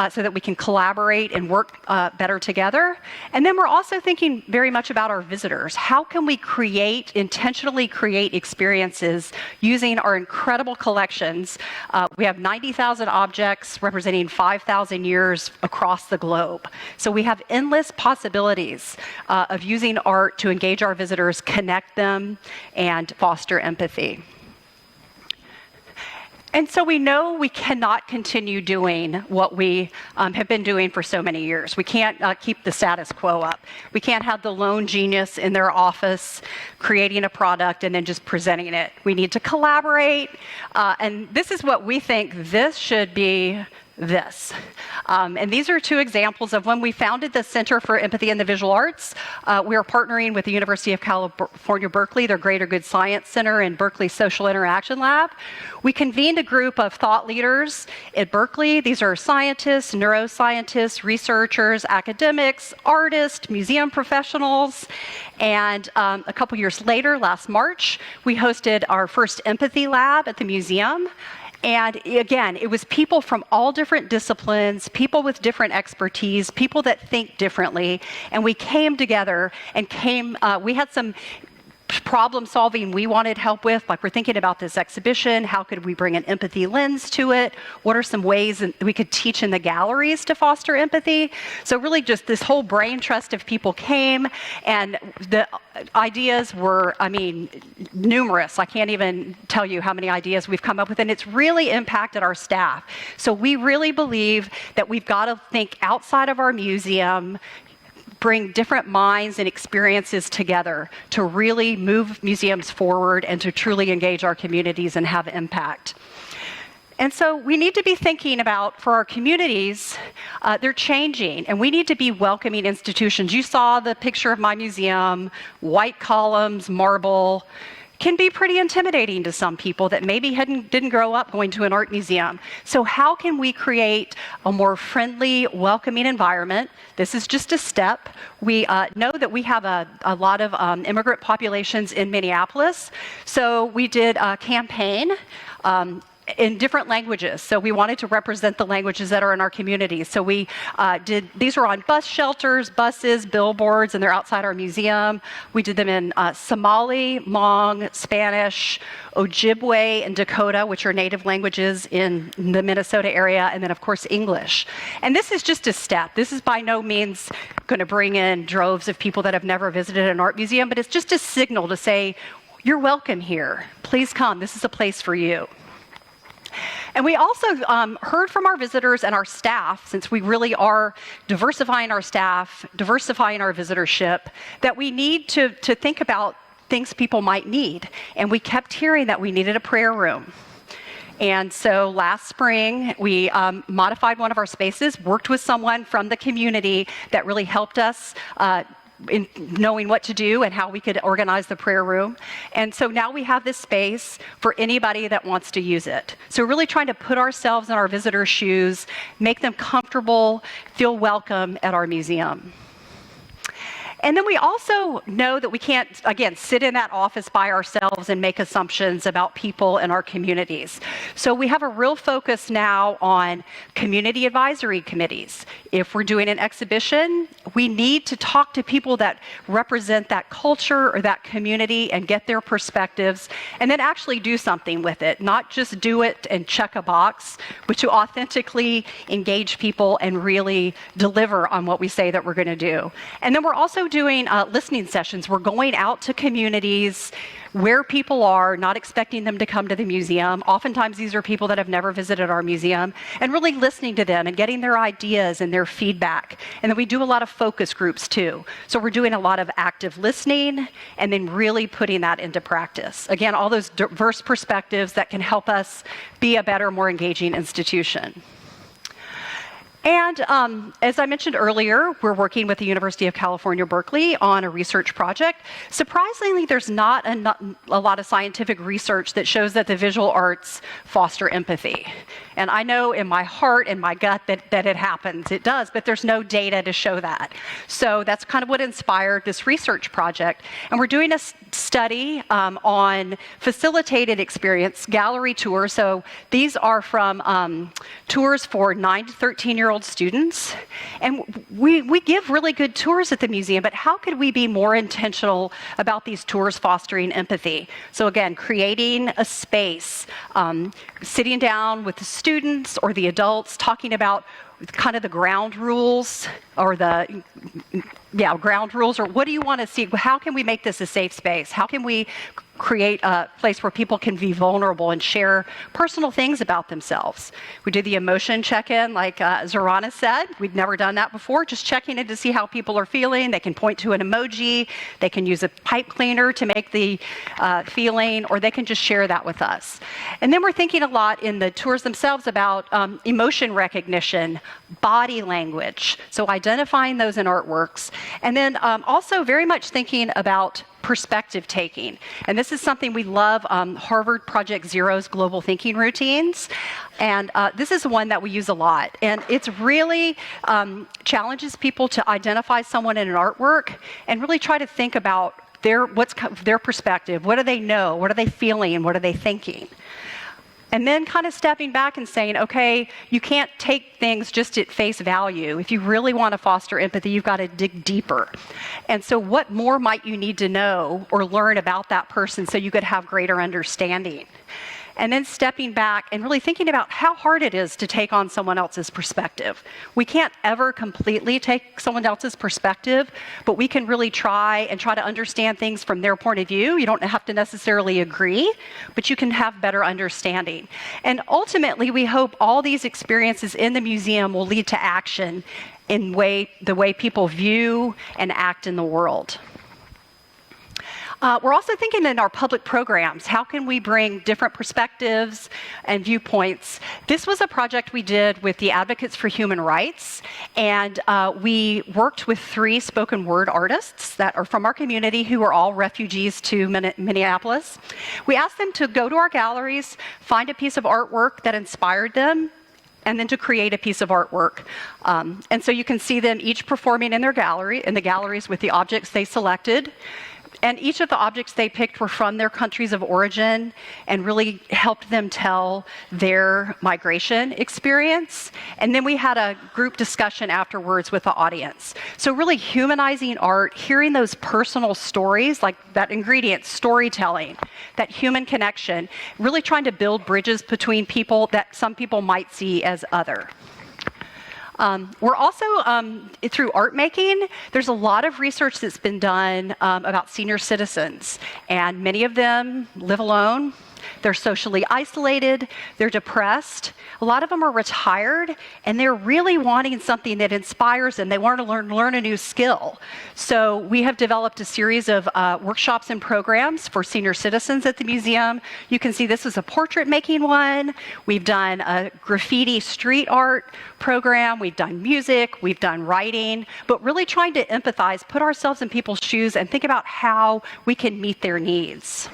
[SPEAKER 5] so that we can collaborate and work better together. And then we're also thinking very much about our visitors. How can we intentionally create experiences using our incredible collections? We have 90,000 objects representing 5,000 years across the globe. So we have endless possibilities of using art to engage our visitors, connect them, and foster empathy. And so we know we cannot continue doing what we have been doing for so many years. We can't keep the status quo up. We can't have the lone genius in their office creating a product and then just presenting it. We need to collaborate. And this is what we think this should be this. And these are two examples of when we founded the Center for Empathy in the Visual Arts. We are partnering with the University of California, Berkeley, their Greater Good Science Center and Berkeley Social Interaction Lab. We convened a group of thought leaders at Berkeley. These are scientists, neuroscientists, researchers, academics, artists, museum professionals. And a couple years later, last March, we hosted our first empathy lab at the museum. And again, it was people from all different disciplines, people with different expertise, people that think differently. And we came together and we had some problem solving we wanted help with, like we're thinking about this exhibition, how could we bring an empathy lens to it? What are some ways we could teach in the galleries to foster empathy? So really just this whole brain trust of people came, and the ideas were, numerous. I can't even tell you how many ideas we've come up with, and it's really impacted our staff. So we really believe that we've got to think outside of our museum, bring different minds and experiences together to really move museums forward and to truly engage our communities and have impact. And so we need to be thinking about, for our communities, they're changing, and we need to be welcoming institutions. You saw the picture of my museum, white columns, marble. Can be pretty intimidating to some people that maybe didn't grow up going to an art museum. So how can we create a more friendly, welcoming environment? This is just a step. We know that we have a lot of immigrant populations in Minneapolis. So we did a campaign in different languages. So we wanted to represent the languages that are in our communities. So we these were on bus shelters, buses, billboards, and they're outside our museum. We did them in Somali, Hmong, Spanish, Ojibwe, and Dakota, which are native languages in the Minnesota area, and then of course English. And this is just a step. This is by no means going to bring in droves of people that have never visited an art museum, but it's just a signal to say, you're welcome here. Please come. This is a place for you. And we also heard from our visitors and our staff, since we really are diversifying our staff, diversifying our visitorship, that we need to think about things people might need. And we kept hearing that we needed a prayer room. And so last spring, we modified one of our spaces, worked with someone from the community that really helped us in knowing what to do and how we could organize the prayer room. And so now we have this space for anybody that wants to use it. So really trying to put ourselves in our visitors' shoes, make them comfortable, feel welcome at our museum. And then we also know that we can't, again, sit in that office by ourselves and make assumptions about people in our communities. So we have a real focus now on community advisory committees. If we're doing an exhibition, we need to talk to people that represent that culture or that community and get their perspectives, and then actually do something with it, not just do it and check a box, but to authentically engage people and really deliver on what we say that we're going to do. And then we're also doing listening sessions. We're going out to communities where people are, not expecting them to come to the museum. Oftentimes these are people that have never visited our museum, and really listening to them and getting their ideas and their feedback. And then we do a lot of focus groups too. So we're doing a lot of active listening and then really putting that into practice. Again, all those diverse perspectives that can help us be a better, more engaging institution. And as I mentioned earlier, we're working with the University of California, Berkeley on a research project. Surprisingly, there's not a lot of scientific research that shows that the visual arts foster empathy. And I know in my heart and my gut that it happens. It does, but there's no data to show that. So that's kind of what inspired this research project. And we're doing a study on facilitated experience, gallery tours. So these are from tours for 9 to 13-year-old students. And we give really good tours at the museum, but how could we be more intentional about these tours fostering empathy? So again, creating a space, sitting down with the students or the adults, talking about kind of the ground rules or the ground rules, or what do you want to see? How can we make this a safe space? How can we create a place where people can be vulnerable and share personal things about themselves? We did the emotion check-in, like Zorana said. We'd never done that before, just checking in to see how people are feeling. They can point to an emoji, they can use a pipe cleaner to make the feeling, or they can just share that with us. And then we're thinking a lot in the tours themselves about emotion recognition, body language, so identifying those in artworks, and then also very much thinking about perspective taking. And this is something we love, Harvard Project Zero's global thinking routines. And this is one that we use a lot. And it's really challenges people to identify someone in an artwork and really try to think about their perspective. What do they know? What are they feeling? What are they thinking? And then kind of stepping back and saying, okay, you can't take things just at face value. If you really want to foster empathy, you've got to dig deeper. And so what more might you need to know or learn about that person so you could have greater understanding? And then stepping back and really thinking about how hard it is to take on someone else's perspective. We can't ever completely take someone else's perspective, but we can really try to understand things from their point of view. You don't have to necessarily agree, but you can have better understanding. And ultimately, we hope all these experiences in the museum will lead to action in the way people view and act in the world. We're also thinking in our public programs, how can we bring different perspectives and viewpoints? This was a project we did with the Advocates for Human Rights, and we worked with 3 spoken word artists that are from our community who are all refugees to Minneapolis. We asked them to go to our galleries, find a piece of artwork that inspired them, and then to create a piece of artwork. And so you can see them each performing in the galleries with the objects they selected. And each of the objects they picked were from their countries of origin and really helped them tell their migration experience. And then we had a group discussion afterwards with the audience. So really humanizing art, hearing those personal stories, like that ingredient, storytelling, that human connection, really trying to build bridges between people that some people might see as other. We're also, through art making, there's a lot of research that's been done about senior citizens, and many of them live alone. They're socially isolated, they're depressed. A lot of them are retired, and they're really wanting something that inspires them. They want to learn a new skill. So we have developed a series of workshops and programs for senior citizens at the museum. You can see this is a portrait making one. We've done a graffiti street art program. We've done music, we've done writing, but really trying to empathize, put ourselves in people's shoes, and think about how we can meet their needs.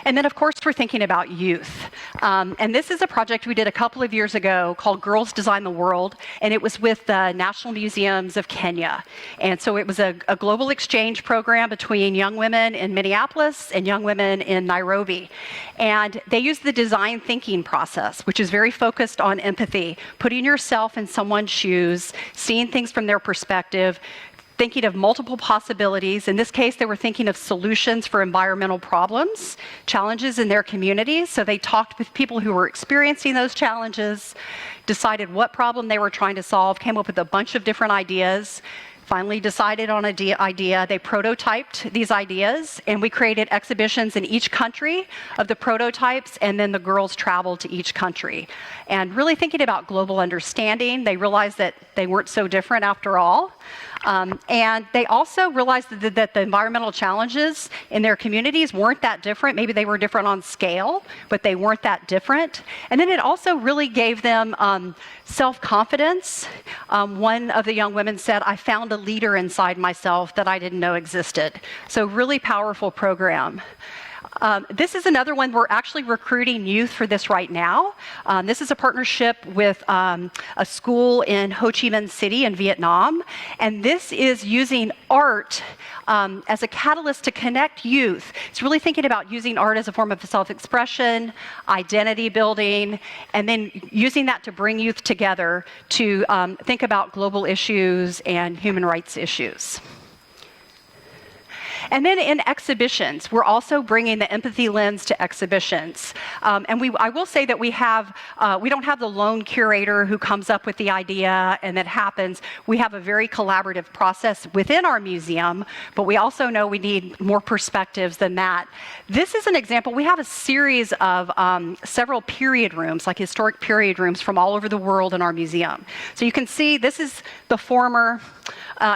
[SPEAKER 5] And then, of course, we're thinking about youth. And this is a project we did a couple of years ago called Girls Design the World, and it was with the National Museums of Kenya. And so it was a global exchange program between young women in Minneapolis and young women in Nairobi. And they used the design thinking process, which is very focused on empathy, putting yourself in someone's shoes, seeing things from their perspective, thinking of multiple possibilities. In this case, they were thinking of solutions for environmental problems, challenges in their communities. So they talked with people who were experiencing those challenges, decided what problem they were trying to solve, came up with a bunch of different ideas, finally decided on an idea. They prototyped these ideas, and we created exhibitions in each country of the prototypes, and then the girls traveled to each country. And really thinking about global understanding, they realized that they weren't so different after all. And they also realized that the environmental challenges in their communities weren't that different. Maybe they were different on scale, but they weren't that different. And then it also really gave them self-confidence. One of the young women said, "I found a leader inside myself that I didn't know existed." So really powerful program. This is another one. We're actually recruiting youth for this right now. This is a partnership with a school in Ho Chi Minh City in Vietnam. And this is using art as a catalyst to connect youth. It's really thinking about using art as a form of self-expression, identity building, and then using that to bring youth together to think about global issues and human rights issues. And then in exhibitions, we're also bringing the empathy lens to exhibitions. I will say that we don't have the lone curator who comes up with the idea and that happens. We have a very collaborative process within our museum, but we also know we need more perspectives than that. This is an example. We have a series of several period rooms, like historic period rooms from all over the world in our museum. So you can see this is the former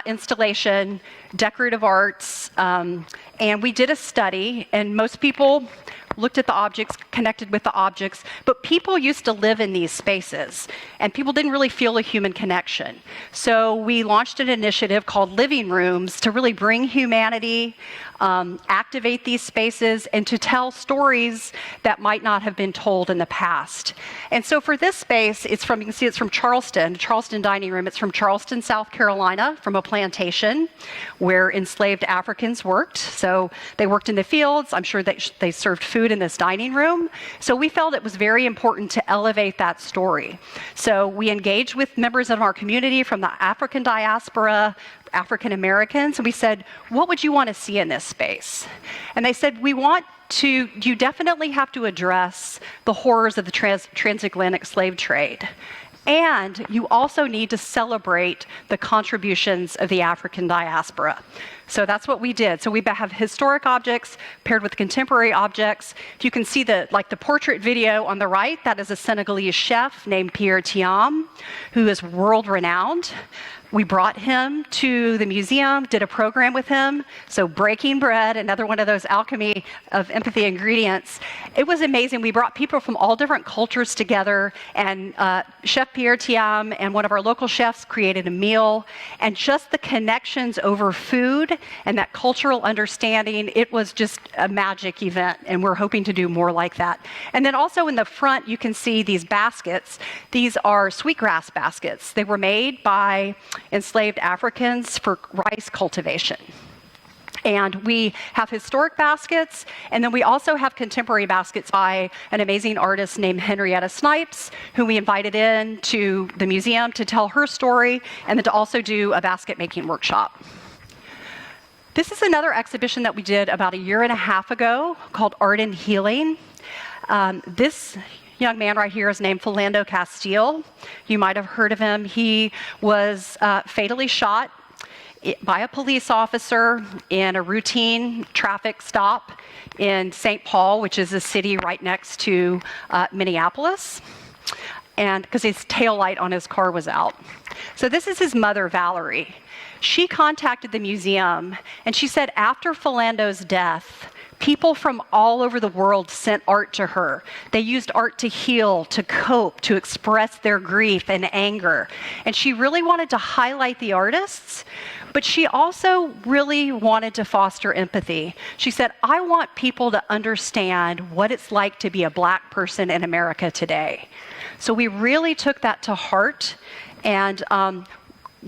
[SPEAKER 5] installation, decorative arts, and we did a study, and most people looked at the objects, connected with the objects, but people used to live in these spaces, and people didn't really feel a human connection. So we launched an initiative called Living Rooms to really bring humanity, activate these spaces, and to tell stories that might not have been told in the past. And so for this space, you can see it's from Charleston Dining Room. It's from Charleston, South Carolina, from a plantation where enslaved Africans worked. So they worked in the fields. I'm sure they served food in this dining room. So we felt it was very important to elevate that story. So we engaged with members of our community from the African diaspora, African Americans, and we said, what would you want to see in this space? And they said, you definitely have to address the horrors of the transatlantic slave trade. And you also need to celebrate the contributions of the African diaspora. So that's what we did. So we have historic objects paired with contemporary objects. If you can see the portrait video on the right, that is a Senegalese chef named Pierre Thiam, who is world-renowned. We brought him to the museum, did a program with him. So breaking bread, another one of those alchemy of empathy ingredients. It was amazing. We brought people from all different cultures together, and Chef Pierre Thiam and one of our local chefs created a meal. And just the connections over food and that cultural understanding, it was just a magic event, and we're hoping to do more like that. And then also in the front, you can see these baskets. These are sweetgrass baskets. They were made by enslaved Africans for rice cultivation. And we have historic baskets, and then we also have contemporary baskets by an amazing artist named Henrietta Snipes, who we invited in to the museum to tell her story, and then to also do a basket making workshop. This is another exhibition that we did about a year and a half ago called Art and Healing. This young man right here is named Philando Castile. You might have heard of him. He was fatally shot by a police officer in a routine traffic stop in St. Paul, which is a city right next to Minneapolis, and because his taillight on his car was out. So this is his mother, Valerie. She contacted the museum, and she said after Philando's death, people from all over the world sent art to her. They used art to heal, to cope, to express their grief and anger. And she really wanted to highlight the artists, but she also really wanted to foster empathy. She said, I want people to understand what it's like to be a Black person in America today. So we really took that to heart and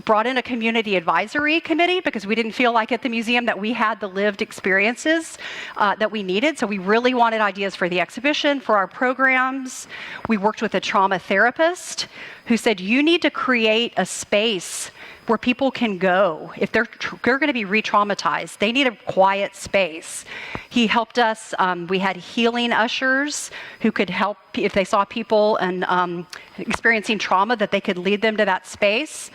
[SPEAKER 5] brought in a community advisory committee because we didn't feel like at the museum that we had the lived experiences that we needed. So we really wanted ideas for the exhibition, for our programs. We worked with a trauma therapist who said, you need to create a space where people can go. If they're going to be re-traumatized, they need a quiet space. He helped us. We had healing ushers who could help if they saw people and experiencing trauma, that they could lead them to that space.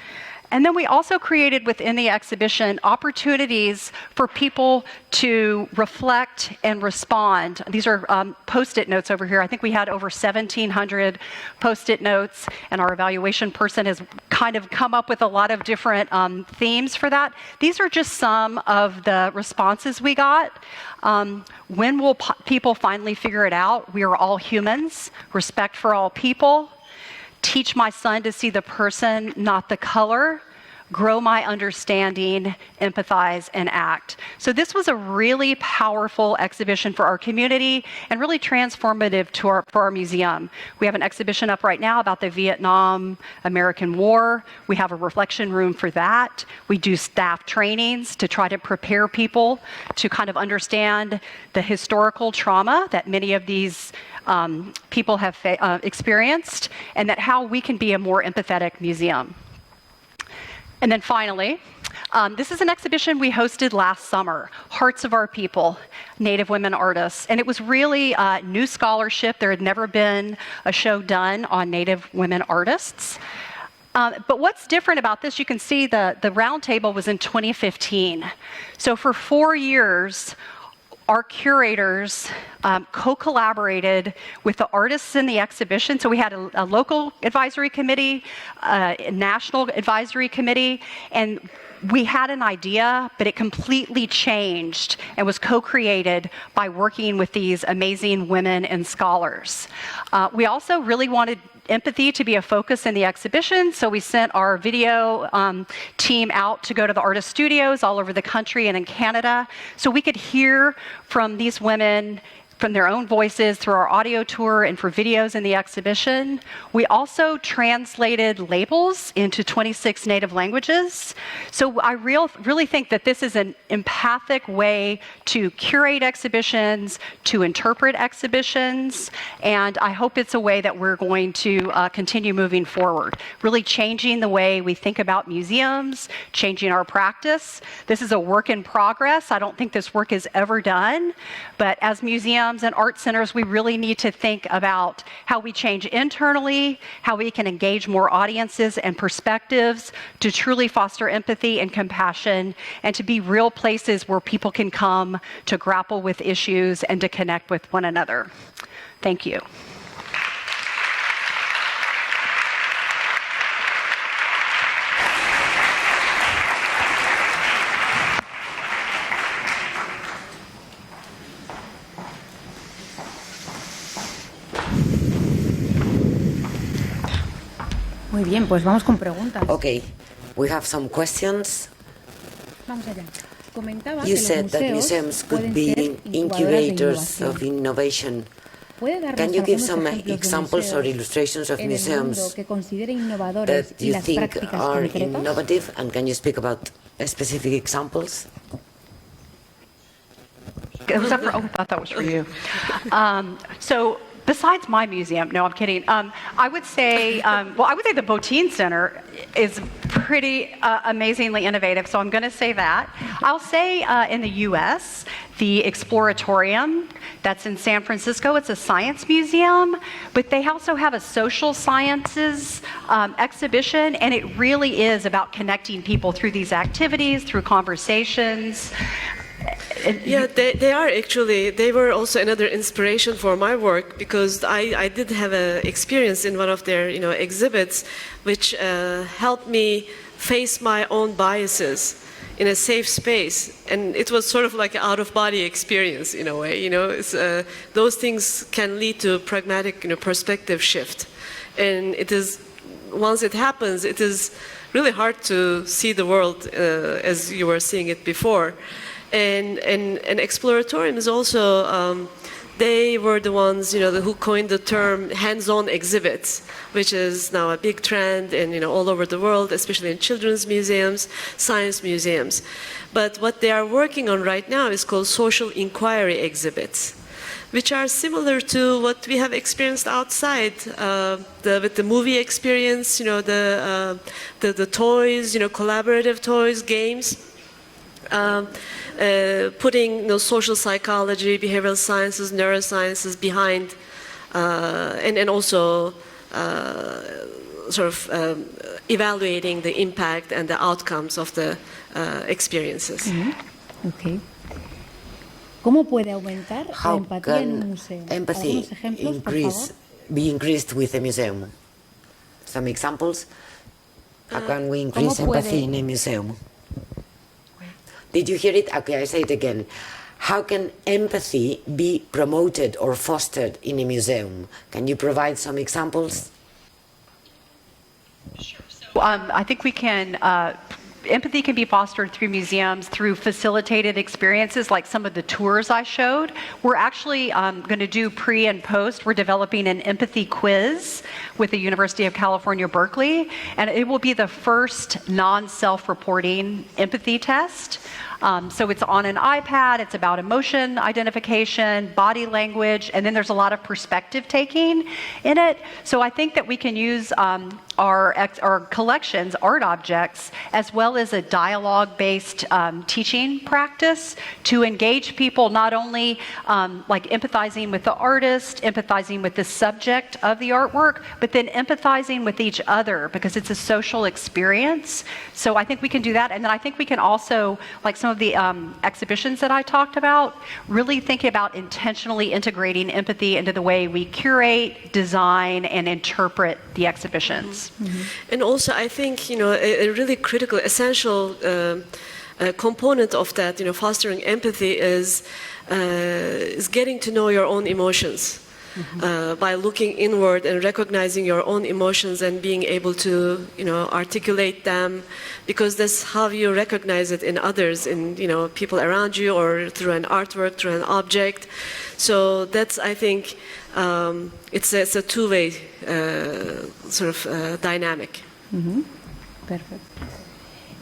[SPEAKER 5] And then we also created within the exhibition opportunities for people to reflect and respond. These are Post-it notes over here. I think we had over 1,700 Post-it notes, and our evaluation person has kind of come up with a lot of different themes for that. These are just some of the responses we got. When will people finally figure it out? We are all humans. Respect for all people. Teach my son to see the person, not the color. Grow my understanding, empathize, and act. So this was a really powerful exhibition for our community and really transformative for our museum. We have an exhibition up right now about the Vietnam-American War. We have a reflection room for that. We do staff trainings to try to prepare people to kind of understand the historical trauma that many of these people have experienced, and that how we can be a more empathetic museum. And then finally, This is an exhibition we hosted last summer, Hearts of Our People, Native Women Artists. And it was really new scholarship. There had never been a show done on Native women artists. But what's different about this, you can see the round table was in 2015. So for 4 years, our curators co-collaborated with the artists in the exhibition. So we had a local advisory committee, a national advisory committee, and we had an idea, but it completely changed and was co-created by working with these amazing women and scholars. We also really wanted empathy to be a focus in the exhibition, so we sent our video team out to go to the artist studios all over the country and in Canada, so we could hear from these women from their own voices through our audio tour and for videos in the exhibition. We also translated labels into 26 native languages. So I really think that this is an empathic way to curate exhibitions, to interpret exhibitions, and I hope it's a way that we're going to continue moving forward, really changing the way we think about museums, changing our practice. This is a work in progress. I don't think this work is ever done, but as museums and art centers, we really need to think about how we change internally, how we can engage more audiences and perspectives to truly foster empathy and compassion, and to be real places where people can come to grapple with issues and to connect with one another. Thank you.
[SPEAKER 2] Muy bien, pues vamos con preguntas.
[SPEAKER 1] Okay, we have some questions.
[SPEAKER 2] Vamos allá. Comentaba
[SPEAKER 1] You
[SPEAKER 2] que
[SPEAKER 1] said that
[SPEAKER 2] los
[SPEAKER 1] museums could
[SPEAKER 2] pueden
[SPEAKER 1] be
[SPEAKER 2] ser
[SPEAKER 1] incubators
[SPEAKER 2] incubadoras
[SPEAKER 1] of innovation.
[SPEAKER 2] ¿Puede darnos
[SPEAKER 1] Can you give
[SPEAKER 2] algunos
[SPEAKER 1] some
[SPEAKER 2] ejemplos de
[SPEAKER 1] examples or
[SPEAKER 2] museos
[SPEAKER 1] illustrations of
[SPEAKER 2] en el mundo
[SPEAKER 1] museums
[SPEAKER 2] que considere innovadores
[SPEAKER 1] that
[SPEAKER 2] y
[SPEAKER 1] you
[SPEAKER 2] las
[SPEAKER 1] think
[SPEAKER 2] prácticas
[SPEAKER 1] are
[SPEAKER 2] concretas?
[SPEAKER 1] innovative, and can you speak about specific examples?
[SPEAKER 5] Was that for, oh, I thought that was for you. So besides my museum, no, I'm kidding. I would say, I would say the Botín Center is pretty amazingly innovative, so I'm going to say that. I'll say in the U.S., the Exploratorium, that's in San Francisco, it's a science museum, but they also have a social sciences exhibition, and it really is about connecting people through these activities, through conversations.
[SPEAKER 3] Yeah, they are actually, they were also another inspiration for my work, because I did have an experience in one of their exhibits which helped me face my own biases in a safe space, and it was sort of like an out-of-body experience in a way. It's, those things can lead to a pragmatic perspective shift, and it is, once it happens, it is really hard to see the world as you were seeing it before. And Exploratorium is also, they were the ones who coined the term hands-on exhibits, which is now a big trend and all over the world, especially in children's museums, science museums. But what they are working on right now is called social inquiry exhibits, which are similar to what we have experienced outside with the movie experience, the toys, collaborative toys, games. Putting social psychology, behavioral sciences, neurosciences behind, and also sort of evaluating the impact and the outcomes of the experiences.
[SPEAKER 2] Mm-hmm. Okay. ¿Cómo puede aumentar la
[SPEAKER 1] How
[SPEAKER 2] empatía en un
[SPEAKER 1] can
[SPEAKER 2] museo?
[SPEAKER 1] empathy
[SPEAKER 2] Algunos ejemplos, por favor.
[SPEAKER 1] be increased with a museum? Some examples? How can we increase
[SPEAKER 2] ¿Cómo
[SPEAKER 1] empathy
[SPEAKER 2] puede-
[SPEAKER 1] in a museum? Did you hear it? Okay, I say it again. How can empathy be promoted or fostered in a museum? Can you provide some examples?
[SPEAKER 5] I think we can, empathy can be fostered through museums, through facilitated experiences like some of the tours I showed. We're actually going to do pre and post. We're developing an empathy quiz with the University of California, Berkeley, and it will be the first non-self-reporting empathy test. So it's on an iPad, it's about emotion identification, body language, and then there's a lot of perspective taking in it. So I think that we can use are collections, art objects, as well as a dialogue-based teaching practice to engage people not only like empathizing with the artist, empathizing with the subject of the artwork, but then empathizing with each other because it's a social experience. So I think we can do that. And then I think we can also, like some of the exhibitions that I talked about, really think about intentionally integrating empathy into the way we curate, design, and interpret the exhibitions.
[SPEAKER 3] And also, I think, a really critical, essential component of that, fostering empathy is getting to know your own emotions. By looking inward and recognizing your own emotions and being able to, articulate them, because that's how you recognize it in others, in, people around you, or through an artwork, through an object. So that's, I think, it's a two-way sort of dynamic.
[SPEAKER 2] Perfecto.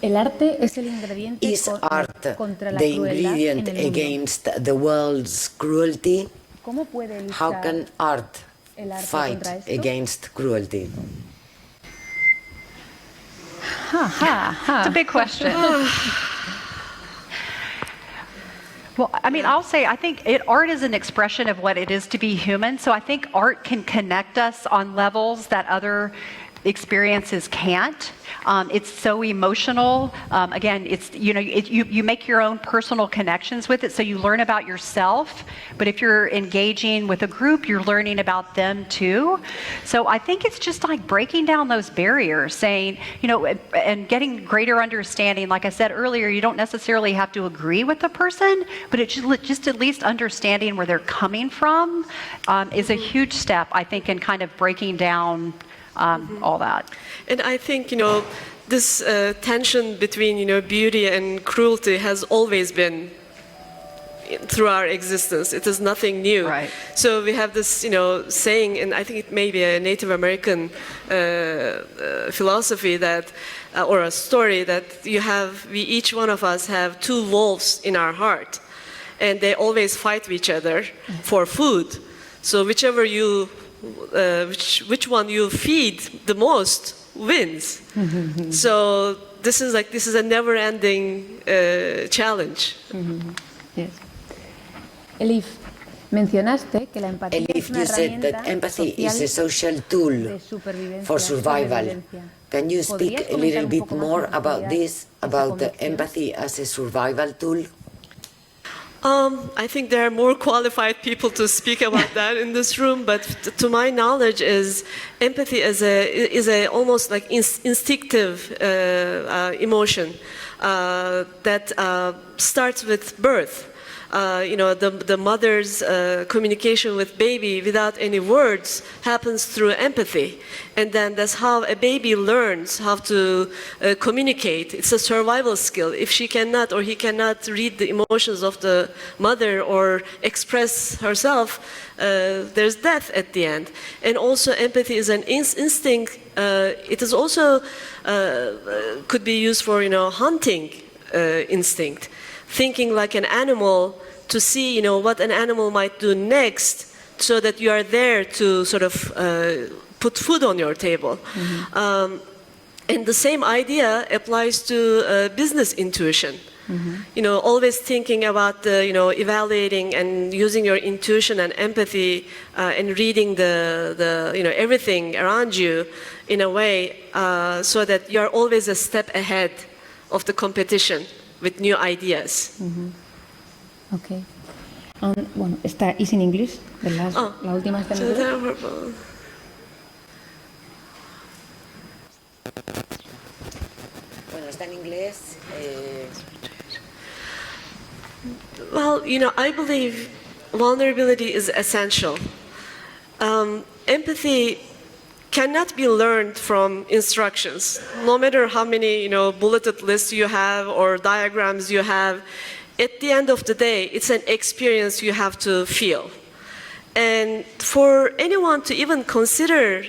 [SPEAKER 2] El arte es el ingrediente
[SPEAKER 1] Is art
[SPEAKER 2] contra la
[SPEAKER 1] the
[SPEAKER 2] crueldad
[SPEAKER 1] ingredient
[SPEAKER 2] en el mundo.
[SPEAKER 1] against the world's cruelty?
[SPEAKER 2] ¿Cómo puede
[SPEAKER 1] How
[SPEAKER 2] luchar
[SPEAKER 1] can art
[SPEAKER 2] el arte
[SPEAKER 1] fight
[SPEAKER 2] contra esto?
[SPEAKER 1] against cruelty?
[SPEAKER 5] It's a big question. Well, I mean, I'll say, I think art is an expression of what it is to be human. So I think art can connect us on levels that other experiences can't. It's so emotional. Again, it's you make your own personal connections with it, so you learn about yourself. But if you're engaging with a group, you're learning about them too. So I think it's just like breaking down those barriers, saying, and getting greater understanding. Like I said earlier, you don't necessarily have to agree with the person, but it's just at least understanding where they're coming from is a huge step, I think, in kind of breaking down all that.
[SPEAKER 3] And I think, this tension between, beauty and cruelty has always been through our existence. It is nothing new.
[SPEAKER 5] Right.
[SPEAKER 3] So we have this, saying, and I think it may be a Native American philosophy that, or a story that each one of us have two wolves in our heart, and they always fight with each other for food. So whichever which one you feed the most wins. So this is a never-ending challenge.
[SPEAKER 2] Yes. Elif, mencionaste que la empatía es
[SPEAKER 1] Elif,
[SPEAKER 2] una
[SPEAKER 1] you said
[SPEAKER 2] herramienta
[SPEAKER 1] that empathy is a
[SPEAKER 2] social
[SPEAKER 1] social tool
[SPEAKER 2] de supervivencia,
[SPEAKER 1] for survival.
[SPEAKER 2] sobrevivencia.
[SPEAKER 1] Can you speak
[SPEAKER 2] ¿Podrías
[SPEAKER 1] a little
[SPEAKER 2] comentar un
[SPEAKER 1] bit
[SPEAKER 2] poco más
[SPEAKER 1] more
[SPEAKER 2] en
[SPEAKER 1] about
[SPEAKER 2] profundidad
[SPEAKER 1] this,
[SPEAKER 2] esa
[SPEAKER 1] about the
[SPEAKER 2] convicción?
[SPEAKER 1] empathy as a survival tool?
[SPEAKER 3] I think there are more qualified people to speak about that in this room, but to my knowledge, empathy is a almost like instinctive emotion that starts with birth. The mother's communication with baby without any words happens through empathy. And then that's how a baby learns how to communicate. It's a survival skill. If she cannot or he cannot read the emotions of the mother or express herself, there's death at the end. And also empathy is an instinct. It is also could be used for hunting instinct. Thinking like an animal to see, what an animal might do next, so that you are there to sort of put food on your table. And the same idea applies to business intuition. Always thinking about evaluating and using your intuition and empathy and reading the everything around you in a way so that you are always a step ahead of the competition with new ideas.
[SPEAKER 2] Okay. Bueno, is in English, ¿verdad? La última está en inglés.
[SPEAKER 1] Bueno, está en inglés.
[SPEAKER 3] Well, I believe vulnerability is essential. Empathy cannot be learned from instructions. No matter how many, bulleted lists you have or diagrams you have, at the end of the day, it's an experience you have to feel. And for anyone to even consider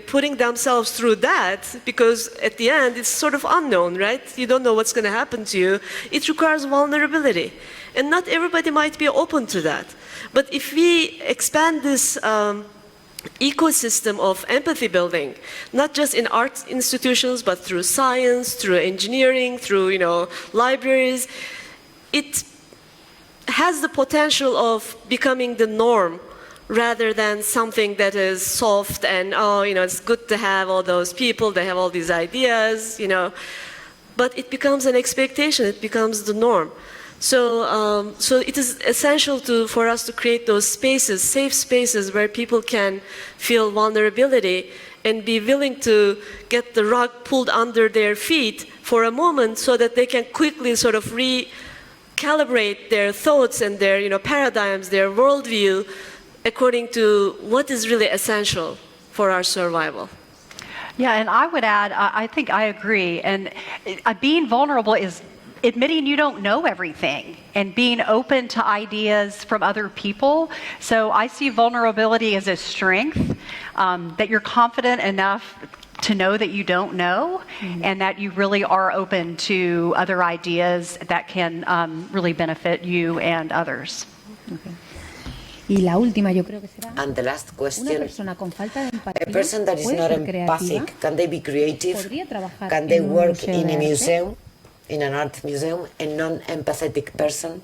[SPEAKER 3] putting themselves through that, because at the end, it's sort of unknown, right? You don't know what's going to happen to you. It requires vulnerability. And not everybody might be open to that. But if we expand this ecosystem of empathy building, not just in art institutions, but through science, through engineering, through, libraries. It has the potential of becoming the norm rather than something that is soft and, it's good to have all those people, they have all these ideas, but it becomes an expectation, it becomes the norm. So it is essential for us to create those spaces, safe spaces where people can feel vulnerability and be willing to get the rug pulled under their feet for a moment so that they can quickly sort of recalibrate their thoughts and their paradigms, their worldview according to what is really essential for our survival.
[SPEAKER 5] Yeah, and I would add, I think I agree, and being vulnerable is admitting you don't know everything and being open to ideas from other people. So I see vulnerability as a strength, that you're confident enough to know that you don't know, and that you really are open to other ideas that can really benefit you and others.
[SPEAKER 2] Okay. Y la última, yo creo que será,
[SPEAKER 1] And the last question,
[SPEAKER 2] una persona con falta de empatía
[SPEAKER 1] a person that is
[SPEAKER 2] puede
[SPEAKER 1] not
[SPEAKER 2] ser creativa,
[SPEAKER 1] empathic, can they be creative?
[SPEAKER 2] podría trabajar
[SPEAKER 1] Can they
[SPEAKER 2] en un
[SPEAKER 1] work
[SPEAKER 2] museo
[SPEAKER 1] in
[SPEAKER 2] de
[SPEAKER 1] a
[SPEAKER 2] arte.
[SPEAKER 1] museum, in an art museum, a non-empathetic person?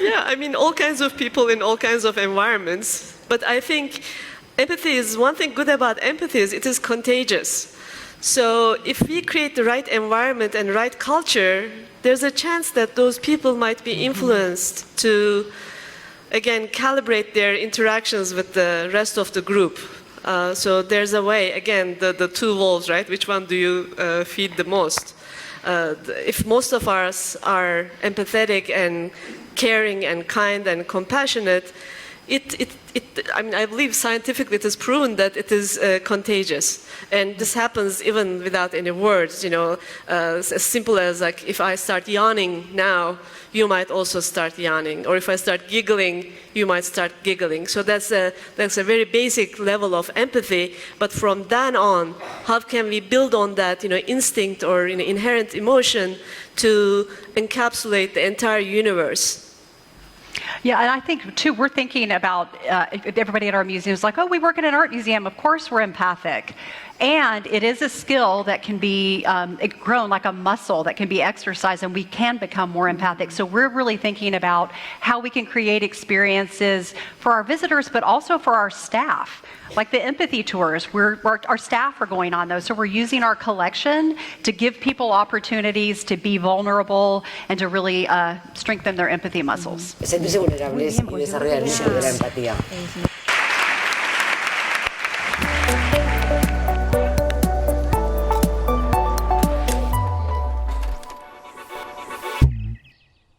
[SPEAKER 3] Yeah, I mean, all kinds of people in all kinds of environments. But I think empathy is, one thing good about empathy is it is contagious. So if we create the right environment and right culture, there's a chance that those people might be influenced to, again, calibrate their interactions with the rest of the group. So there's a way, again, the two wolves, right? Which one do you feed the most? If most of us are empathetic and caring and kind and compassionate, I believe scientifically it is proven that it is contagious. And this happens even without any words, as simple as like if I start yawning now, you might also start yawning. Or if I start giggling, you might start giggling. So that's a very basic level of empathy. But from then on, how can we build on that instinct or inherent emotion to encapsulate the entire universe?
[SPEAKER 5] Yeah, and I think, too, we're thinking about everybody at our museum is like, oh, we work at an art museum. Of course we're empathic. And it is a skill that can be grown like a muscle that can be exercised, and we can become more empathic. So we're really thinking about how we can create experiences for our visitors, but also for our staff. Like the empathy tours, our staff are going on those. So we're using our collection to give people opportunities to be vulnerable and to really strengthen their empathy muscles.
[SPEAKER 1] Sentirse vulnerables y desarrollar el músculo de la empatía.